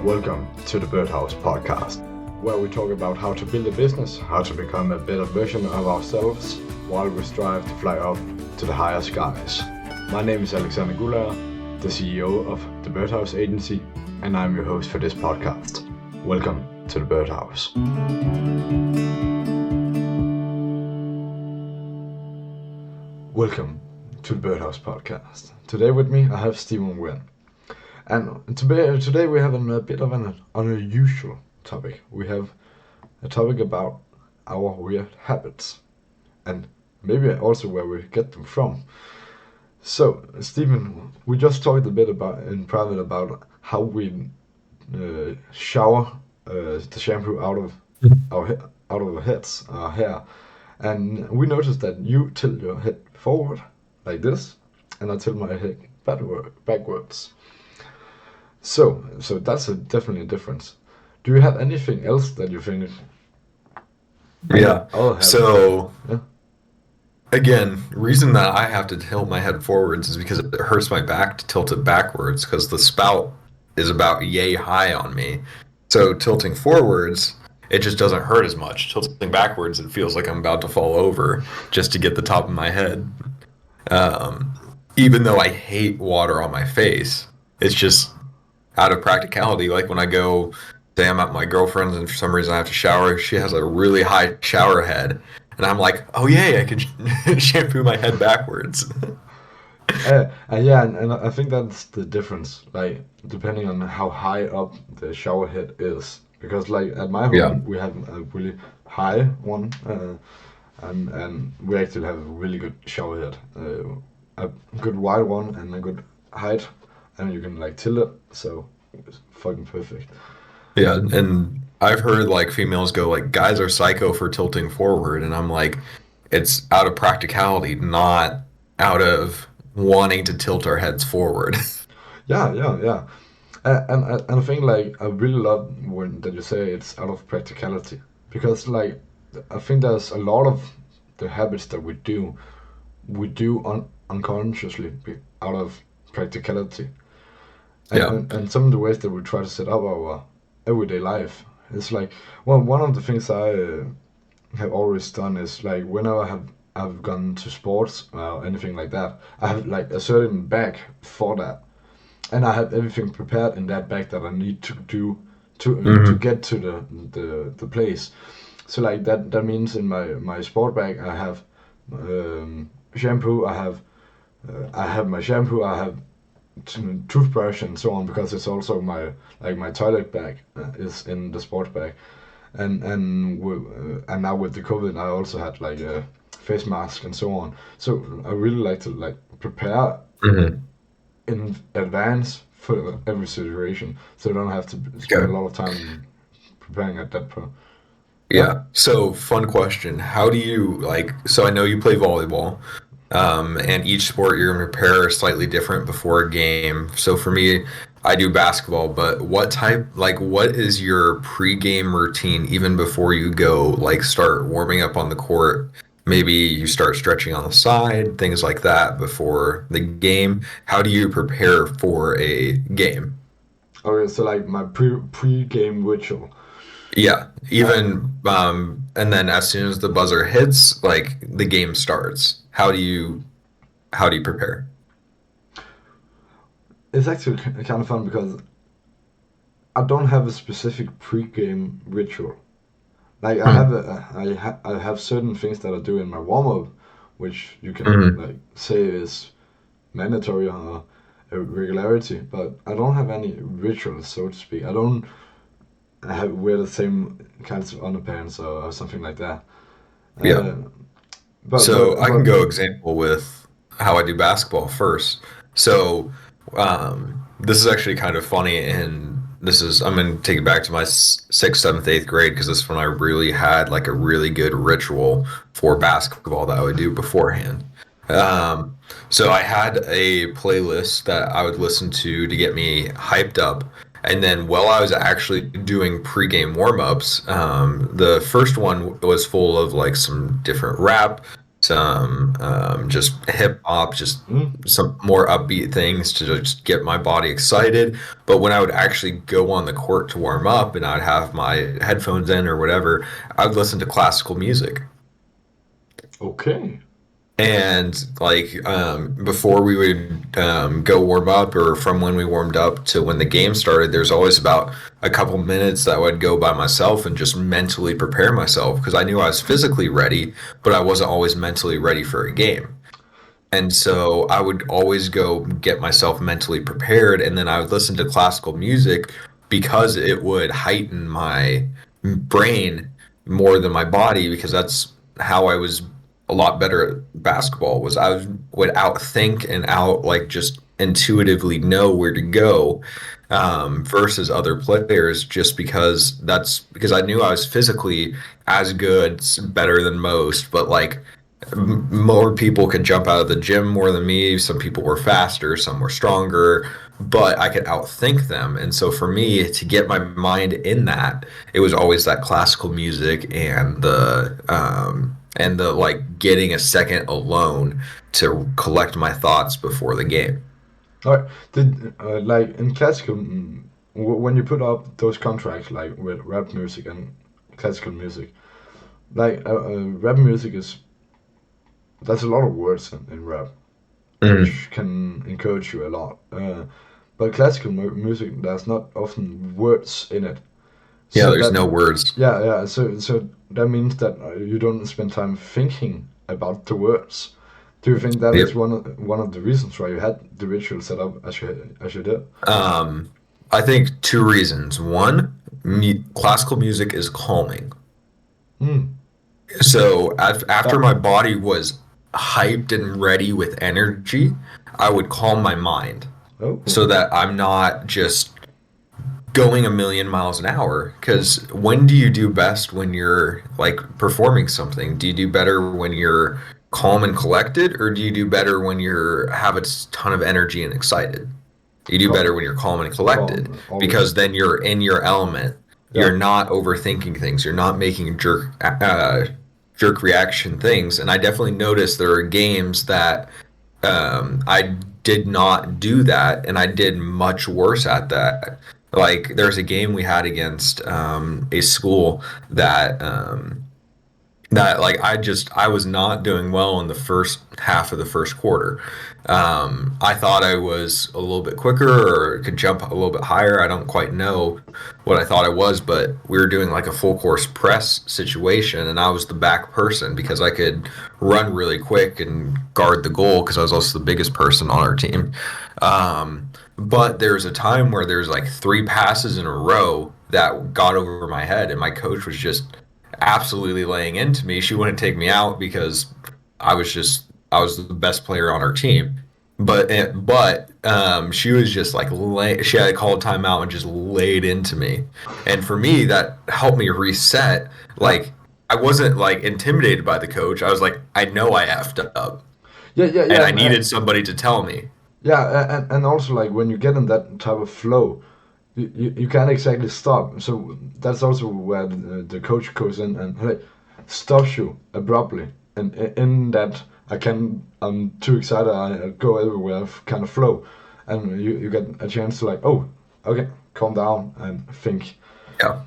Welcome to the Birdhouse podcast, where we talk about how to build a business, how to become a better version of ourselves, while we strive to fly up to the higher skies. My name is Alexander Guller, the CEO of the Birdhouse Agency, and I'm your host for this podcast. Welcome to the Birdhouse. Welcome to the Birdhouse podcast. Today with me I have Wynne. And today we have a bit of an unusual topic. We have a topic about our weird habits and maybe also where we get them from. So, Stephen, we just talked a bit about in private about how we shower the shampoo out of our heads, our hair, and we noticed that you tilt your head forward like this, and I tilt my head backwards. So that's definitely a difference. Do you have anything else that you think? Yeah. I'll So Yeah. again, reason that I have to tilt my head forwards is because it hurts my back to tilt it backwards because the spout is about yay high on me. So tilting forwards, it just doesn't hurt as much. Tilting backwards, it feels like I'm about to fall over just to get the top of my head. Even though I hate water on my face, it's just out of practicality. Like when I go, say I'm at my girlfriend's and for some reason I have to shower, she has a really high shower head. And I'm like, oh yay, I can shampoo my head backwards. And I think that's the difference, like depending on how high up the shower head is. Because like at my Yeah. home we have a really high one, and we actually have a really good shower head, a good wide one and a good height, and you can like tilt it, so it's fucking perfect. Yeah, and I've heard like females go like guys are psycho for tilting forward, and I'm like, it's out of practicality, not out of wanting to tilt our heads forward. Yeah. And I think like I really love when that you say it's out of practicality, because like I think there's a lot of the habits that we do unconsciously out of practicality, Yeah. and some of the ways that we try to set up our everyday life. It's like, well, one of the things I have always done is like whenever I've gone to sports or anything like that, I have like a certain bag for that, and I have everything prepared in that bag that I need to do to Hmm. get to the place. So like that means in my sport bag I have shampoo, I have my shampoo, I have toothbrush and so on, because it's also my toilet bag is in the sport bag, and now with the COVID I also had like a face mask and so on. So I really like to like prepare Hmm. in advance for every situation, so I don't have to spend a Okay. lot of time preparing at that point. Yeah. Yeah. So, fun question. How do you like, so I know you play volleyball, and each sport you're going to prepare is slightly different before a game. So for me, I do basketball, but what is your pre-game routine even before you go, like start warming up on the court? Maybe you start stretching on the side, things like that before the game. How do you prepare for a game? Okay, so like my pre-game ritual. Yeah, Uh, and then as soon as the buzzer hits, like the game starts. How do you prepare? it's actually kind of fun because I don't have a specific pre-game ritual. Like Hmm. I have certain things that I do in my warm-up, which you can Hmm. like say is mandatory or a regularity, but I don't have any rituals, so to speak. I don't have wear the same kinds of underpants or something like that. Yeah. Uh, but So but I can but go example with how I do basketball first. So this is actually kind of funny, and I'm going to take it back to my sixth, seventh, eighth grade because this is when I really had like a really good ritual for basketball that I would do beforehand. Um, so I had a playlist that I would listen to get me hyped up. And then while I was actually doing pregame warm-ups, the first one was full of like some different rap some just hip hop, just Mm. some more upbeat things to just get my body excited. But when I would actually go on the court to warm up and I'd have my headphones in or whatever, I would listen to classical music. Okay. And like before we would go warm up, or from when we warmed up to when the game started, there's always about a couple minutes that I would go by myself and just mentally prepare myself because I knew I was physically ready, but I wasn't always mentally ready for a game. And so I would always go get myself mentally prepared, and then I would listen to classical music because it would heighten my brain more than my body because that's how I was a lot better at basketball was would outthink and out like just intuitively know where to go versus other players just because that's because I knew I was physically as good, better than most, but like more people could jump out of the gym more than me. Some people were faster, some were stronger, but I could outthink them. And so for me to get my mind in that, it was always that classical music and the like getting a second alone to collect my thoughts before the game. All right. Did like in classical, when you put up those contracts like with rap music and classical music, like rap music is there's a lot of words in rap, Mhm. which can encourage you a lot. But classical music, there's not often words in it. Yeah, So there's that, no words. yeah, yeah. So that means that you don't spend time thinking about the words. Do you think that is Yep. one of the reasons why you had the ritual set up as you did? Um, I think two reasons. One, classical music is calming. Hmm. So after Yeah. my body was hyped and ready with energy, I would calm my mind Oh. so that I'm not just going a million miles an hour. Because when do you do best when you're like performing something? Do you do better when you're calm and collected, or do you do better when you're have a ton of energy and excited? You do better Calm. when you're calm and collected Calm. because Always. then you're in your element. Yeah. You're not overthinking things. You're not making jerk reaction things. And I definitely noticed there are games that I did not do that, and I did much worse at that. Like there's a game we had against a school that like I was not doing well in the first half of the first quarter. I thought I was a little bit quicker or could jump a little bit higher. I don't quite know what I thought I was, but we were doing like a full course press situation, and I was the back person because I could run really quick and guard the goal because I was also the biggest person on our team. But there's a time where there's like three passes in a row that got over my head, and my coach was just absolutely laying into me. She wouldn't take me out because I was the best player on our team. But she was just like she had called timeout and just laid into me. And for me, that helped me reset. Yeah. Like I wasn't like intimidated by the coach. I was like, I know I effed up, Yeah. Yeah. and Yeah. I needed somebody to tell me. Yeah. And also like when you get in that type of flow, you can't exactly stop. So that's also where the coach goes in and like stops you abruptly. And in that, I'm too excited. I go everywhere, kind of flow, and you get a chance to like, oh, okay, calm down and think. Yeah.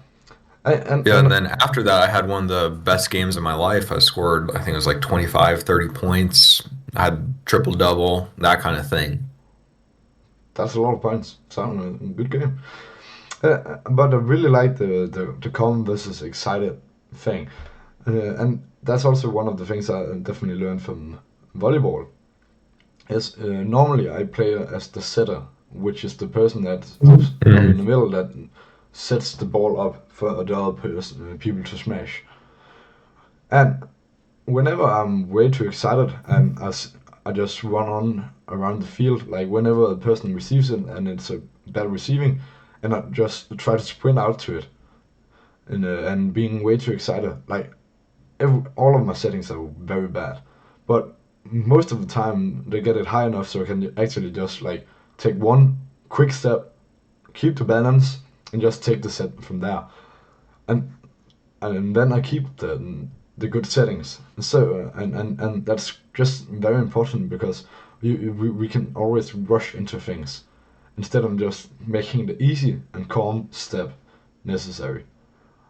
Yeah, and And then after that, I had one of the best games of my life. I scored, I think it was like 25, 30 points. I had triple double, that kind of thing. that's a lot of points. Sound a good game. But I really like the calm versus excited thing. And that's also one of the things I definitely learned from volleyball. Is normally I play as the setter, which is the person that's up in the Mhm. middle that sets the ball up for the other people to smash. And whenever I'm way too excited and I just run on around the field, like whenever a person receives it and it's a bad receiving, and I just try to sprint out to it and being way too excited, like all of my settings are very bad, but most of the time they get it high enough so I can actually just like take one quick step, keep the balance, and just take the set from there. And and then I keep the good settings. So and that's just very important because we can always rush into things instead of just making the easy and calm step necessary.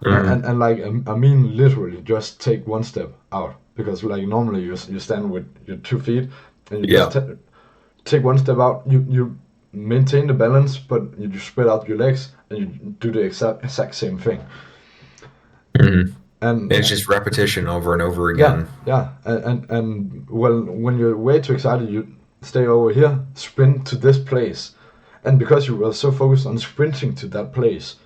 Hmm. And like I mean literally just take one step out because like normally you stand with your 2 feet and you just Yeah. take one step out. You maintain the balance, but you just spread out your legs and you do the exact same thing. Hmm. And It's just repetition over and over yeah, again. yeah, and well, when you're way too excited, you stay over here, sprint to this place, and because you were so focused on sprinting to that place,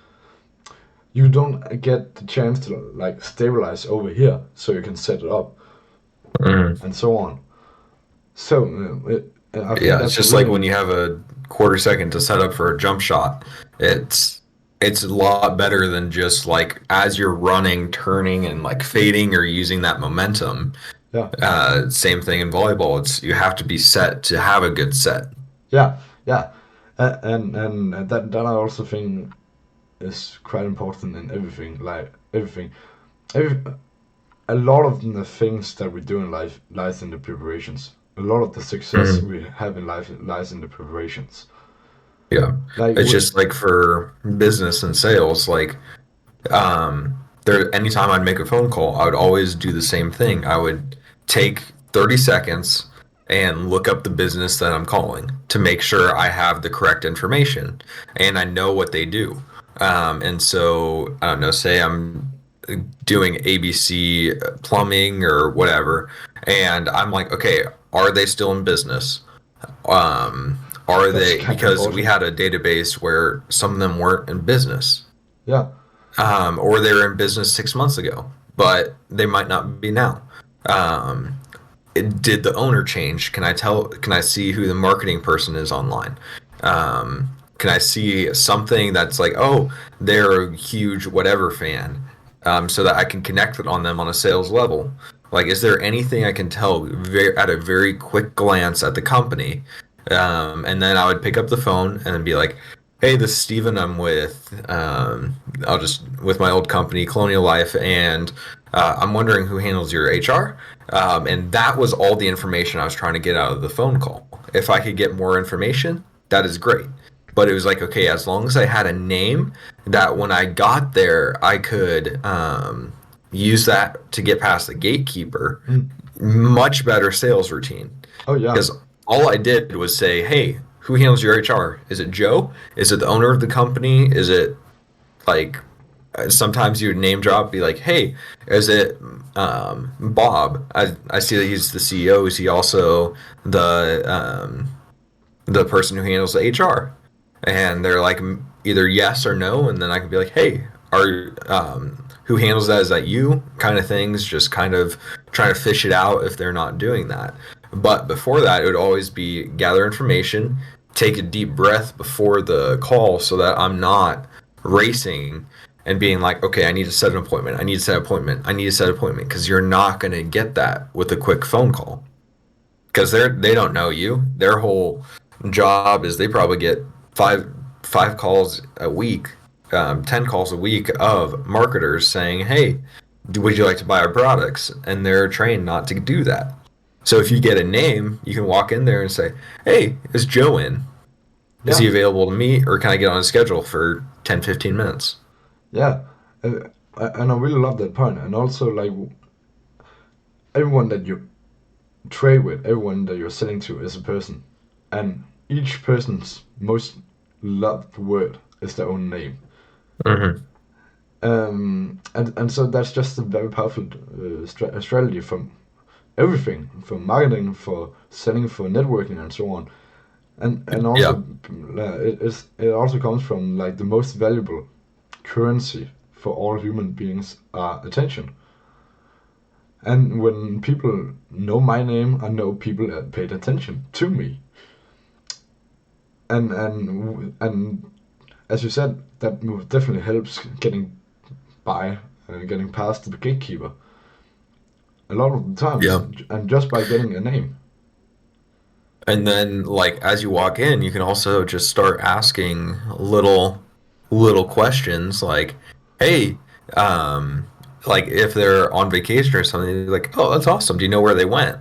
you don't get the chance to like stabilize over here, so you can set it up Hmm. and so on. So I think Yeah, it's that's just like really when you have a quarter second to set up for a jump shot. It's it's a lot better than just like as you're running, turning and like fading or using that momentum. yeah, Same thing in volleyball. It's you have to be set to have a good set. yeah, yeah, and that I also think is quite important in everything, like every a lot of the things that we do in life lies in the preparations. A lot of the success Mhm. we have in life lies in the preparations. Yeah. Like, It's just like for business and sales, like there anytime I'd make a phone call, I would always do the same thing. I would take 30 seconds and look up the business that I'm calling to make sure I have the correct information and I know what they do. And so I don't know, say I'm doing ABC plumbing or whatever, and I'm like, okay, are they still in business? Um, are that's they, kind of because we important. had a database where some of them weren't in business, Yeah, or they were in business 6 months ago, but they might not be now. Um, did the owner change? Can I tell? Can I see who the marketing person is online? Can I see something that's like, oh, they're a huge whatever fan, so that I can connect it on them on a sales level? Like, is there anything I can tell at a very quick glance at the company? And then I would pick up the phone and then be like, hey, this is Steven. I'm with, I'll just, with my old company, Colonial Life, and I'm wondering who handles your HR. And that was all the information I was trying to get out of the phone call. If I could get more information, that is great. But it was like, okay, as long as I had a name that when I got there, I could use that to get past the gatekeeper, mm. much better sales routine. Oh yeah, Because all I did was say, hey, who handles your HR? Is it Joe? Is it the owner of the company? Is it like sometimes you would name drop, be like, hey, is it Bob? I see that he's the CEO. Is he also the person who handles the HR? And they're like either yes or no, and then I can be like, hey, are who handles that? Is that you? Kind of things, just kind of trying to fish it out if they're not doing that. But before that, it would always be gather information, take a deep breath before the call so that I'm not racing and being like, okay, I need to set an appointment. I need to set an appointment. I need to set an appointment because you're not going to get that with a quick phone call because they don't know you. Their whole job is they probably get five five calls a week, 10 calls a week of marketers saying, "Hey, would you like to buy our products?" And they're trained not to do that. So if you get a name, you can walk in there and say, "Hey, is Joe in? Is he yeah, available to meet, or can I get on a schedule for 10, 15 minutes?" yeah. And I really love that point. And also, like everyone that you trade with, everyone that you're selling to is a person, and each person's most loved word is their own name. Hmm. And so that's just a very powerful strategy for everything, for marketing, for selling, for networking, and so on. And Yeah. also it also comes from like the most valuable currency for all human beings are attention. And when people know my name, I know people paid attention to me. And as you said, that definitely helps getting by, getting past the gatekeeper a lot of the times, Yeah. and just by getting a name. And then like as you walk in, you can also just start asking little questions like, "Hey, um, like if they're on vacation or something, they're like, oh, that's awesome. Do you know where they went?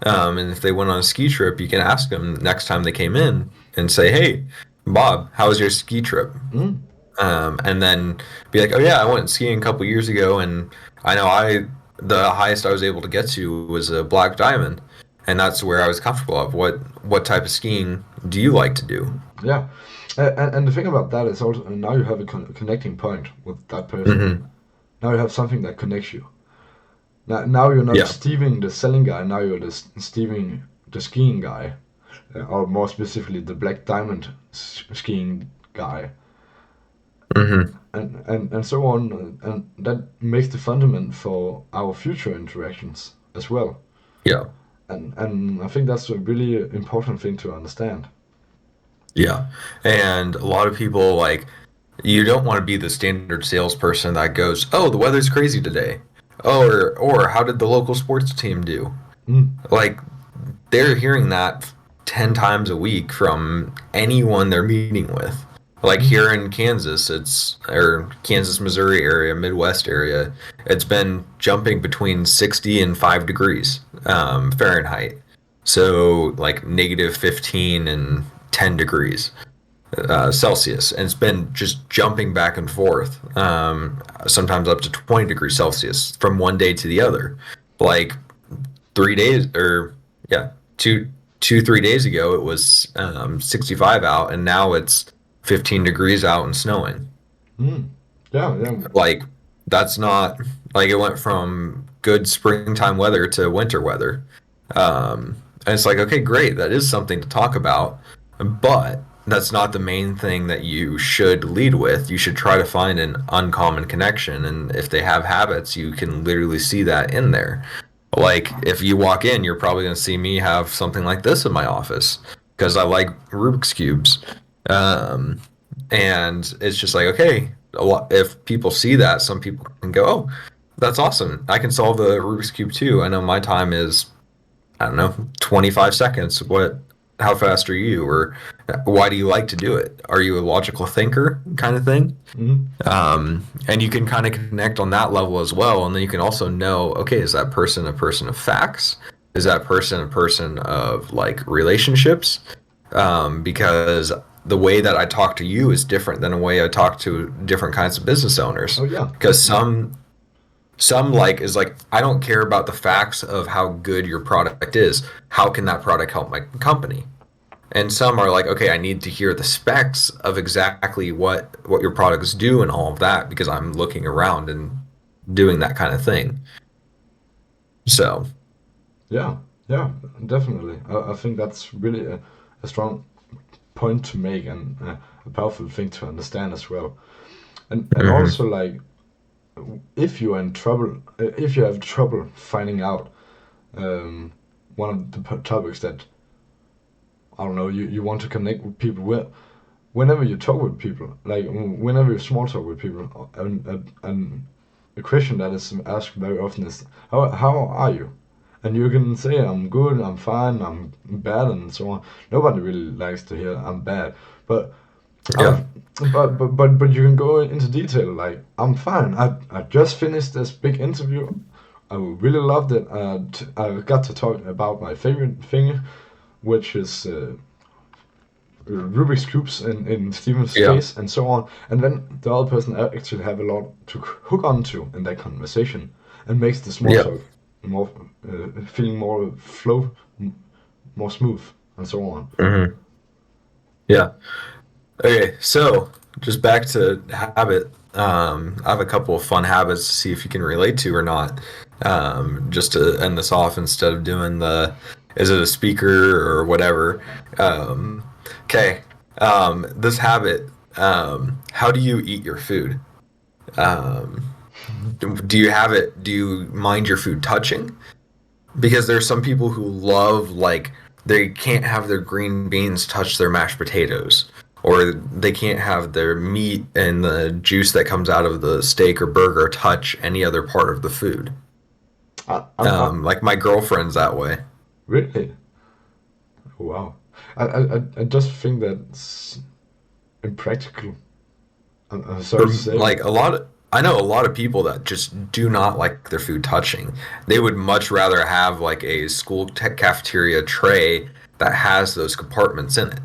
And if they went on a ski trip, you can ask them next time they came in and say, hey, Bob, how was your ski trip? Mm. And then be like, oh yeah, I went skiing a couple years ago, and I know the highest I was able to get to was a black diamond, and that's where I was comfortable of. What type of skiing do you like to do? Yeah, and the thing about that is also now you have a connecting point with that person. Hmm. Now you have something that connects you. Now you're not Yeah. Steven the selling guy. Now you're the Steven the skiing guy, or more specifically the black diamond skiing guy, Hmm. and so on. And that makes the fundament for our future interactions as well. Yeah. And I think that's a really important thing to understand. Yeah. And a lot of people like you don't want to be the standard salesperson that goes, "Oh, the weather's crazy today." Oh, or how did the local sports team do? Mm, Like they're hearing that 10 times a week from anyone they're meeting with. Like mm, here in Kansas, or Kansas, Missouri area, Midwest area, it's been jumping between 60 and 5 degrees Fahrenheit. So like negative 15 and 10 degrees Celsius. And it's been just jumping back and forth, sometimes up to 20 degrees Celsius from one day to the other. Like 3 days or yeah, 3 days ago it was 65 out, and now it's 15 degrees out and snowing. mm. Yeah, yeah. Like that's not like it went from good springtime weather to winter weather. And it's like, okay, great, that is something to talk about, but that's not the main thing that you should lead with. You should try to find an uncommon connection, and if they have habits, you can literally see that in there. Like if you walk in, you're probably going to see me have something like this in my office because I like Rubik's cubes. Um, and it's just like, okay, if people see that, some people can go, oh, that's awesome. I can solve the Rubik's cube too. I know my time is, I don't know, 25 seconds. How fast are you? Or why do you like to do it? Are you a logical thinker kind of thing? Mm, And you can kind of connect on that level as well. And then you can also know, okay, is that person a person of facts? Is that person a person of like relationships? Because the way that I talk to you is different than the way I talk to different kinds of business owners. oh yeah, Because definitely. some like is like I don't care about the facts of how good your product is. How can that product help my company? And some are like, okay, I need to hear the specs of exactly what your products do and all of that because I'm looking around and doing that kind of thing. So, Yeah, yeah, definitely. I think that's really a strong point to make and a powerful thing to understand as well. And mhm. also like if you are in trouble, if you have trouble finding out um, one of the topics that I don't know you want to connect with people with, whenever you talk with people, like whenever you small talk with people, and a question that is asked very often is how are you? And you can say I'm good, I'm fine, I'm bad, and so on. Nobody really likes to hear I'm bad, but Yeah, I'm, but you can go into detail. Like I'm fine. I just finished this big interview. I really loved it. I got to talk about my favorite thing, which is Rubik's cubes in Steven's yeah, face and so on. And then the other person actually have a lot to hook onto in that conversation, and makes the small yeah, talk more feeling more flow, more smooth, and so on. hmm, yeah. Okay, so just back to habit. I have a couple of fun habits to see if you can relate to or not. Just to end this off instead of doing the is it a speaker or whatever. Okay, this habit. How do you eat your food? Um, do you have it? Do you mind your food touching? Because there's some people who love like they can't have their green beans touch their mashed potatoes, or they can't have their meat and the juice that comes out of the steak or burger touch any other part of the food. I Like my girlfriend's that way. really. Wow. I just think that's impractical. I'm sorry to say, Like but a lot of I know a lot of people that just do not like their food touching. They would much rather have like a school cafeteria tray that has those compartments in it.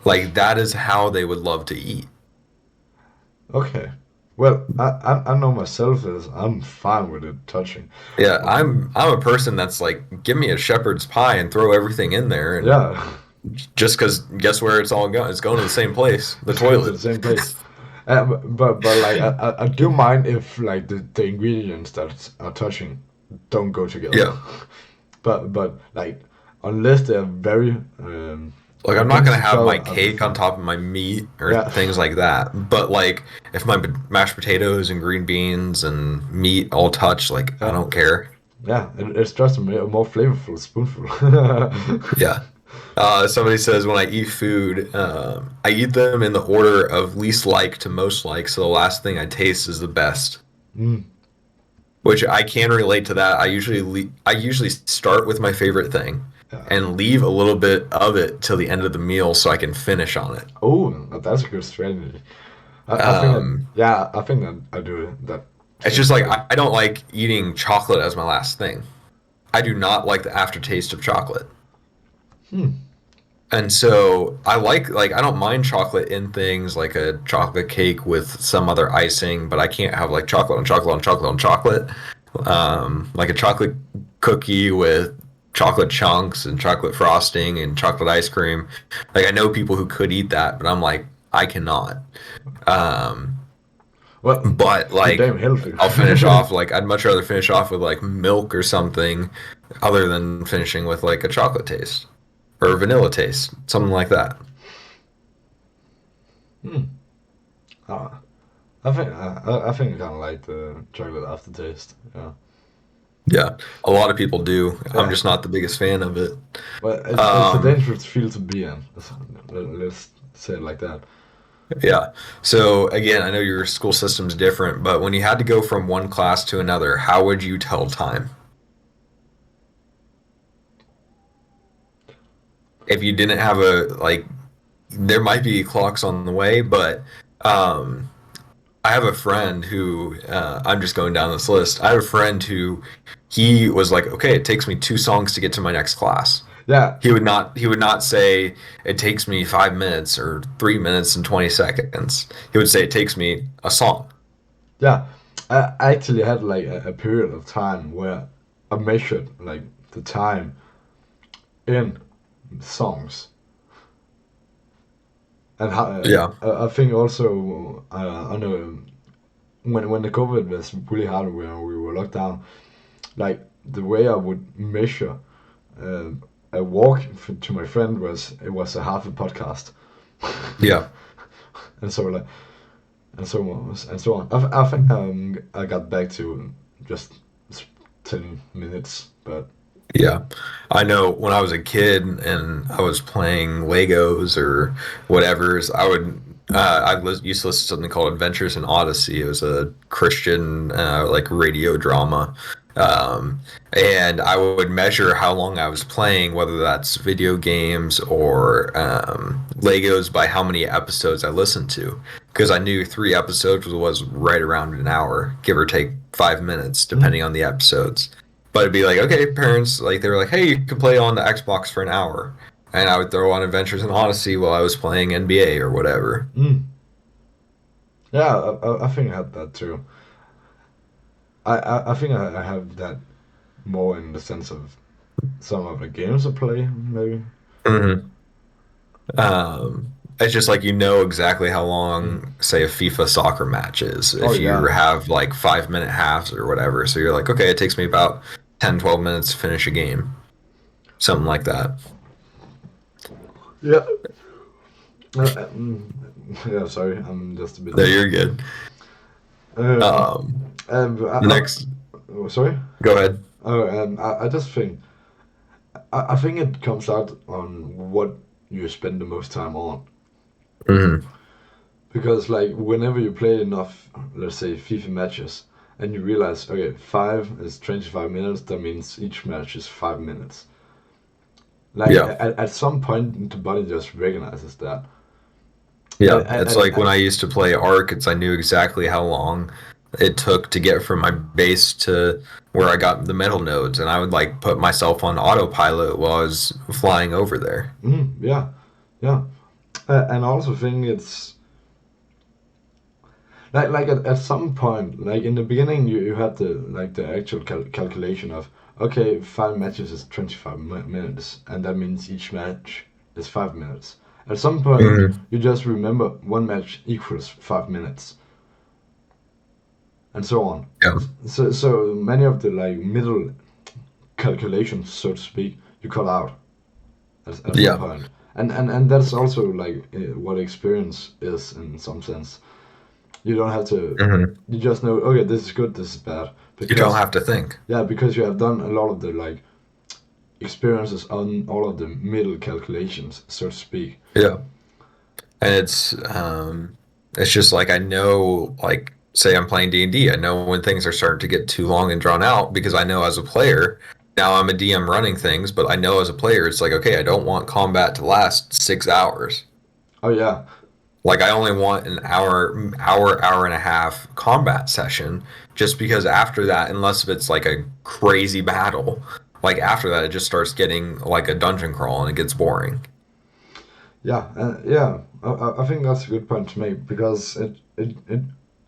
Like that is how they would love to eat. Okay. Well, I know myself is I'm fine with it touching. Yeah, I'm a person that's like, give me a shepherd's pie and throw everything in there, and Yeah, just because guess where it's all going? It's going to the same place, the it's going to toilet. the same place. But like I do mind if like the ingredients that are touching don't go together. Yeah. But like unless they're very Like I'm not against gonna each have my other, I'll be cake on fine. top of my meat or Yeah, things like that. But like if my mashed potatoes and green beans and meat all touch, like I yeah, don't care. yeah. It's just a more flavorful spoonful. Yeah. Somebody says when I eat food, I eat them in the order of least like to most like, so the last thing I taste is the best. Mm, Which I can relate to that. I usually start with my favorite thing yeah. and leave a little bit of it till the end of the meal so I can finish on it. Oh, that's a good strategy. I think that Um, yeah, I think that I do that it's same just like thing. I don't like eating chocolate as my last thing. I do not like the aftertaste of chocolate. Hmm. And so I don't mind chocolate in things like a chocolate cake with some other icing, but I can't have like chocolate on chocolate on chocolate on chocolate. Like a chocolate cookie with chocolate chunks and chocolate frosting and chocolate ice cream. Like I know people who could eat that, but I'm like I cannot. Um, Well, but you're like damn healthy. I'll finish off like I'd much rather finish off with like milk or something other than finishing with like a chocolate taste or a vanilla taste, something like that. Hmm. Ah, I think I kind of like the chocolate aftertaste. Yeah. Yeah, a lot of people do. I'm Yeah. just not the biggest fan of it. Well, it's a Um, dangerous field to be in. Let's say it like that. yeah. So again, I know your school system's different, but when you had to go from one class to another, how would you tell time? If you didn't have a like, there might be clocks on the way, but um, I have a friend who I'm just going down this list. I have a friend who he was like, okay, it takes me 2 songs to get to my next class. Yeah. He would not say it takes me 5 minutes or 3 minutes and 20 seconds. He would say it takes me a song. Yeah. I actually had like a period of time where I measured like the time in songs. And how, Yeah. I think also I know when the COVID was really hard when we were locked down, like the way I would measure uh, a walk to my friend was it was a half a podcast, Yeah. and so like and so on and so on. I think I got back to just 10 minutes, but Yeah. I know when I was a kid and I was playing Legos or whatever's, used to listen to something called Adventures in Odyssey. It was a Christian like radio drama. Um, and I would measure how long I was playing, whether that's video games or Legos, by how many episodes I listened to. Because I knew 3 episodes was right around an hour, give or take 5 minutes, mm, depending on the episodes. But it'd be like, okay, parents, like they were like, hey, you can play on the Xbox for an hour, and I would throw on Adventures in Odyssey while I was playing NBA or whatever. mm, yeah, I think I had that too. I think I have that more in the sense of some of the games I play, maybe. hmm it's just like you know exactly how Mm. long, say, a FIFA soccer match is Oh if you yeah, have like 5 minute halves or whatever. So you're like, okay, it takes me about 10, 12 minutes to finish a game, something like that. yeah. Yeah, sorry, I'm just a bit. No, you're good. Um, Um, I, next, oh, sorry. go ahead. I just think I think it comes out on what you spend the most time on. hmm Because like whenever you play enough, let's say FIFA matches, and you realize okay, 5 is 25 minutes. That means each match is 5 minutes. Like Yeah. at some point, the body just recognizes that. Yeah, it's And like when I used to play Ark, I knew exactly how long it took to get from my base to where I got the metal nodes, and I would like put myself on autopilot while I was flying over there. yeah, yeah. And I also think it's like at some point, like in the beginning, you had the like the actual calculation of okay, 5 matches is 25 minutes, and that means each match is 5 minutes. At some point, Hmm. you just remember one match equals 5 minutes, and so on. Yeah, So many of the like middle calculations, so to speak, you cut out at some yeah, point. And that's also like what experience is in some sense. You don't have to. hmm. You just know. Okay, this is good. This is bad. You don't Because have to think. yeah, because you have done a lot of the like experiences on all of the middle calculations, so to speak. Yeah, and it's just like I know, like say I'm playing D&D, I know when things are starting to get too long and drawn out because I know as a player. Now I'm a DM running things, but I know as a player, it's like okay, I don't want combat to last 6 hours. Oh yeah, Like I only want an hour and a half combat session, just because after that, unless if it's like a crazy battle, like after that, it just starts getting like a dungeon crawl and it gets boring. yeah, yeah. I think that's a good point to make because it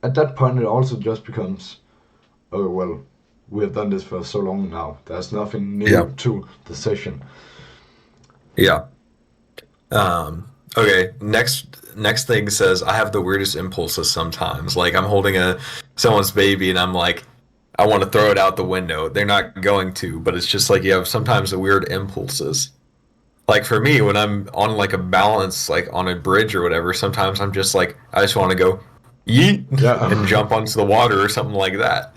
at that point it also just becomes oh well, we have done this for so long now. There's nothing Yeah, new to the session. yeah. Okay. Next thing says I have the weirdest impulses sometimes. Like I'm holding a someone's baby and I'm like, I want to throw it out the window. They're not going to, but it's just like you have sometimes the weird impulses. Like for me, when I'm on like a balance, like on a bridge or whatever, sometimes I'm just like, I just want to go yeet and Yeah. jump onto the water or something like that.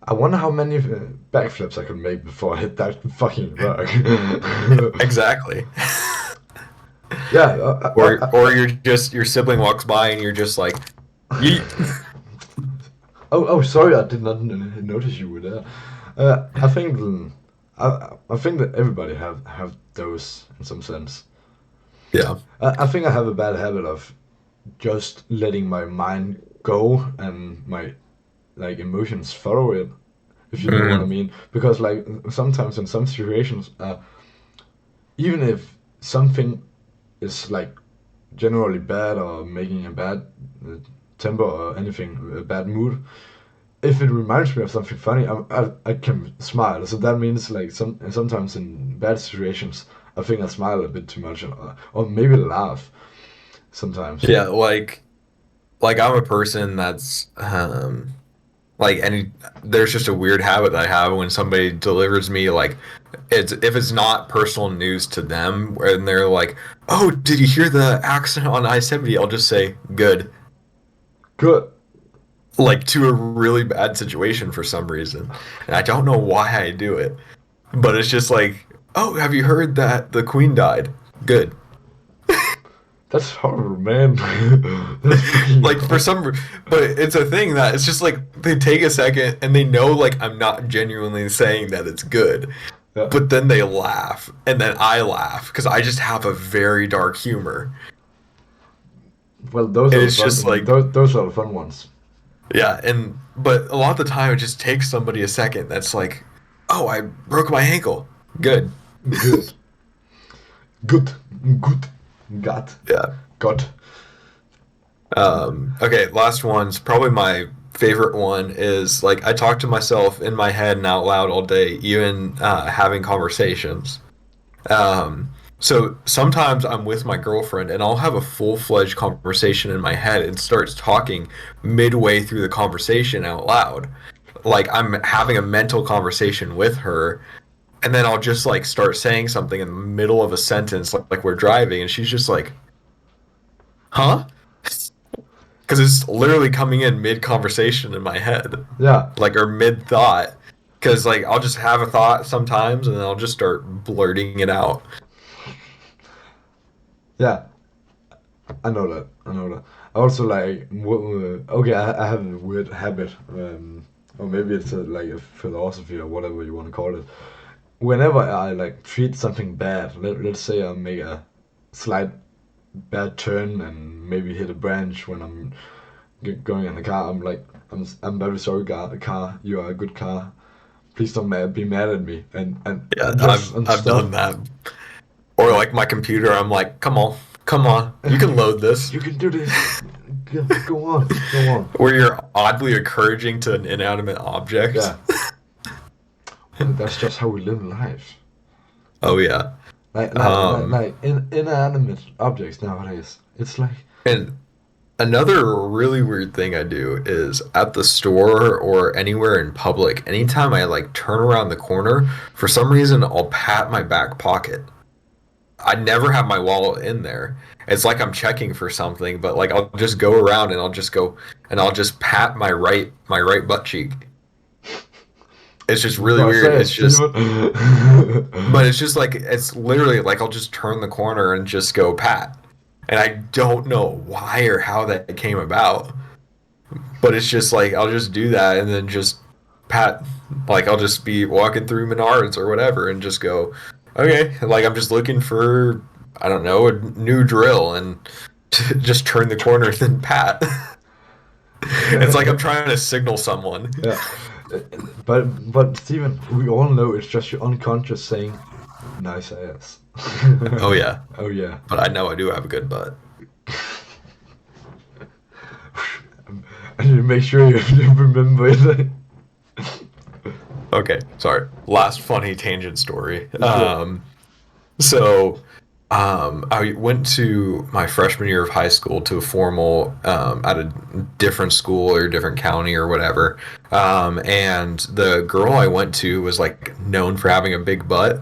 I wonder how many backflips I could make before I hit that fucking rock. Exactly. Yeah. Or you're just your sibling walks by and you're just like yeet. Oh, sorry, I did not notice you were there. I think I think that everybody have those in some sense. Yeah. I think I have a bad habit of just letting my mind go and my like emotions follow it. If you know what I Mhm. mean, because like sometimes in some situations, even if something is like generally bad or making a bad uh, temper or anything, a bad mood, if it reminds me of something funny, I can smile. So that means like sometimes in bad situations, I think I smile a bit too much, or maybe laugh sometimes. Yeah, like I'm a person that's like any there's just a weird habit that I have when somebody delivers me like it's if it's not personal news to them and they're like, "Oh, did you hear the accident on I-70?" I'll just say, "Good." Good. Like to a really bad situation for some reason. And I don't know why I do it, but it's just like, "Oh, have you heard that the Queen died?" Good. That's horrible, man. That's fucking Like for horrible. some, but it's a thing that it's just like they take a second and they know like I'm not genuinely saying that it's good, Yeah. but then they laugh and then I laugh because I just have a very dark humor. Well, those And are the it's just fun. like, Those are the fun ones. yeah, and but a lot of the time it just takes somebody a second that's like, oh, I broke my ankle. Good. Good. Good. Good. Got. Yeah. Got. Okay, last one's probably my favorite one is like I talk to myself in my head and out loud all day, even having conversations. So sometimes I'm with my girlfriend and I'll have a full-fledged conversation in my head and starts talking midway through the conversation out loud. Like I'm having a mental conversation with her, and then I'll just like start saying something in the middle of a sentence, like we're driving, and she's just like, "Huh?" Because it's literally coming in mid-conversation in my head, Yeah. like or mid-thought. Because like I'll just have a thought sometimes, and then I'll just start blurting it out. Yeah. I know that. I know that. I also like. Okay, I have a weird habit, or maybe it's like a philosophy or whatever you want to call it. Whenever I like treat something bad, let's say I make a slight bad turn and maybe hit a branch when I'm going in the car, I'm like, I'm very sorry, car. You are a good car. Please don't be mad at me. Yeah, And just I've done that. Or like my computer, I'm like, come on, you can load this. You can do this. Go on. Where you're oddly encouraging to an inanimate object. Yeah. Well, that's just how we live life. Oh yeah. Like inanimate objects nowadays. It's like. And another really weird thing I do is at the store or anywhere in public, anytime I like turn around the corner, for some reason I'll pat my back pocket. I never have my wallet in there. It's like I'm checking for something, but like I'll just go around and I'll just pat my right butt cheek. It's just really weird. It's just but it's just like it's literally like I'll just turn the corner and just go pat. And I don't know why or how that came about. But it's just like I'll just do that and then just pat, like I'll just be walking through Menards or whatever and just go, okay, like I'm just looking for, I don't know, a new drill and just turn the corner and then pat. It's like I'm trying to signal someone. Yeah. But Steven, we all know it's just your unconscious saying, nice ass. Oh yeah. Oh yeah. But I know I do have a good butt. I need to make sure you remember it. Okay, sorry. Last funny tangent story. I went to my freshman year of high school to a formal at a different school or different county or whatever. And the girl I went to was like known for having a big butt.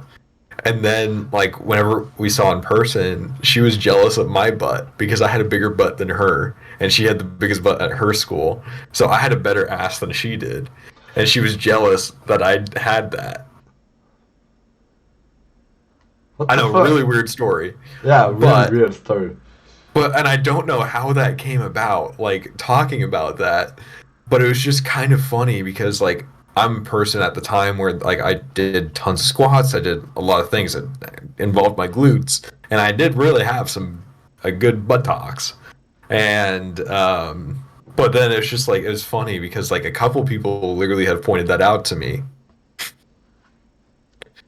And then like whenever we saw in person, she was jealous of my butt because I had a bigger butt than her, and she had the biggest butt at her school. So I had a better ass than she did. And she was jealous that I had that. I know, fuck? really weird story. Yeah, really weird story. And I don't know how that came about, like talking about that, but it was just kind of funny because like I'm a person at the time where like I did tons of squats, I did a lot of things that involved my glutes, and I did really have a good buttocks. And but then it's just like it was funny because like a couple people literally have pointed that out to me.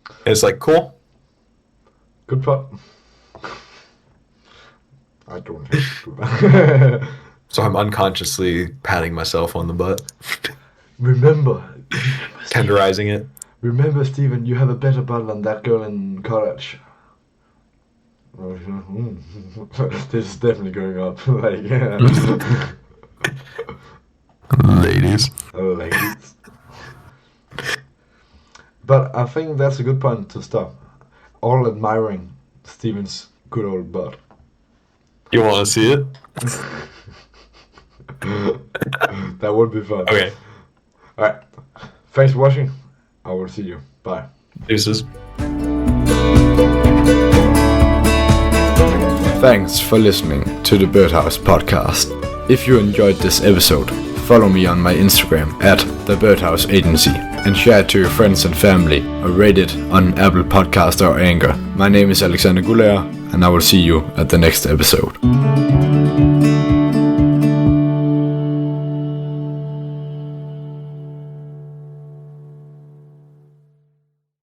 And it's like cool. Good butt. I don't have So I'm unconsciously patting myself on the butt. Remember, Tenderizing it. Remember, Steven, you have a better butt than that girl in college. This is definitely going up. Like, Ladies. Ladies. But I think that's a good point to stop. All admiring Steven's good old butt. You want to see it? That would be fun. Okay. Alright. Thanks for watching. I will see you. Bye. Deuces. Thanks for listening to the Birdhouse Podcast. If you enjoyed this episode, follow me on my Instagram at The Birdhouse Agency and share it to your friends and family or rate it on Apple Podcast or Anchor. My name is Alexander Gulager and I will see you at the next episode.